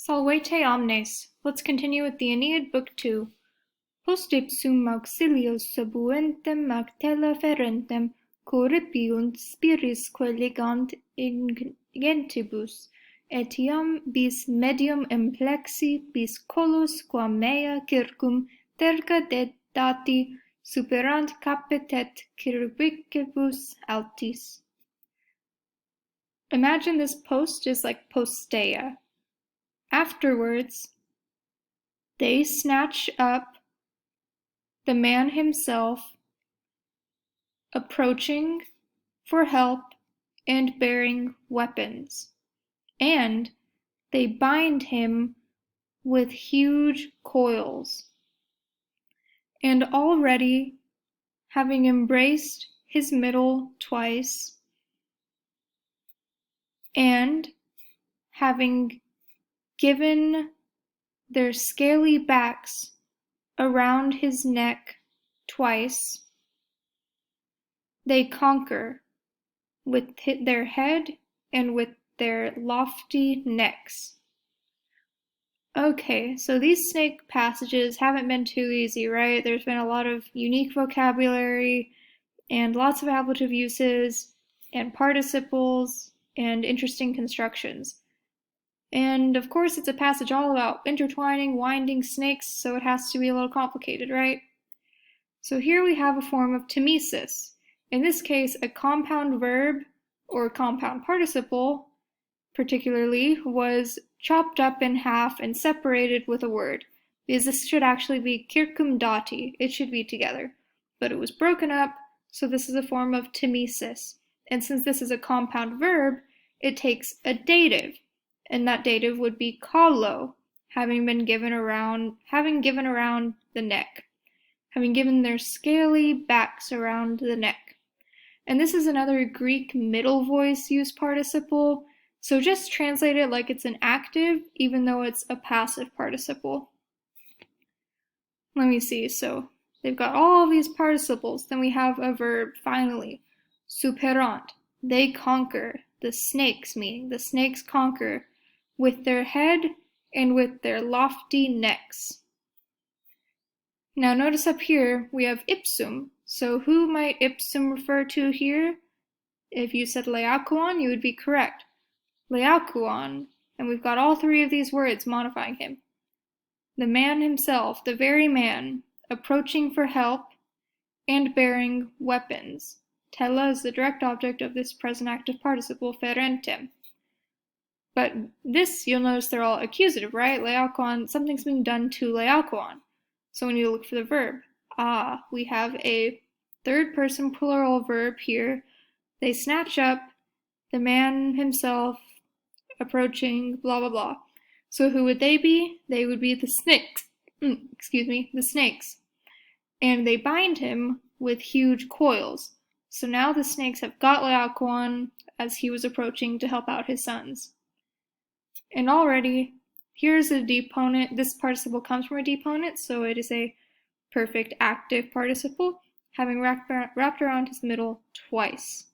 Salvete omnes. Let's continue with the Aeneid, Book 2. Post ipsum auxilios subuentem actella ferentem, corripiunt spirisque legant ingentibus, etiam bis medium emplexi bis colos quam mea circum terga dedati superant capitet cirvicibus altis. Imagine this post is like postea. Afterwards, they snatch up the man himself, approaching for help and bearing weapons, and they bind him with huge coils. And already, having embraced his middle twice, and having given their scaly backs around his neck twice, they conquer with their head and with their lofty necks. Okay, so these snake passages haven't been too easy, right? There's been a lot of unique vocabulary and lots of ablative uses and participles and interesting constructions. And of course, it's a passage all about intertwining, winding snakes, so it has to be a little complicated, right? So here we have a form of tmesis. In this case, a compound verb or compound participle, particularly, was chopped up in half and separated with a word, because this should actually be circumdati. It should be together. But it was broken up, so this is a form of tmesis. And since this is a compound verb, it takes a dative. And that dative would be kallo, having given around the neck, having given their scaly backs around the neck. And this is another Greek middle voice use participle, so just translate it like it's an active, even though it's a passive participle. Let me see, so they've got all these participles, then we have a verb, finally, superant, they conquer, the snakes, meaning the snakes conquer, with their head and with their lofty necks. Now notice up here we have ipsum, so who might ipsum refer to here? If you said leakuon, you would be correct. Leakuon, and we've got all three of these words modifying him. The man himself, the very man, approaching for help and bearing weapons. Tella is the direct object of this present active participle ferentem. But this, you'll notice they're all accusative, right? Leakuon, something's being done to leakuon. So when you look for the verb, we have a third person plural verb here. They snatch up the man himself approaching blah blah blah. So who would they be? They would be the snakes. The snakes. And they bind him with huge coils. So now the snakes have got leakuon as he was approaching to help out his sons. And already, here's a deponent. This participle comes from a deponent, so it is a perfect active participle, having wrapped around his middle twice.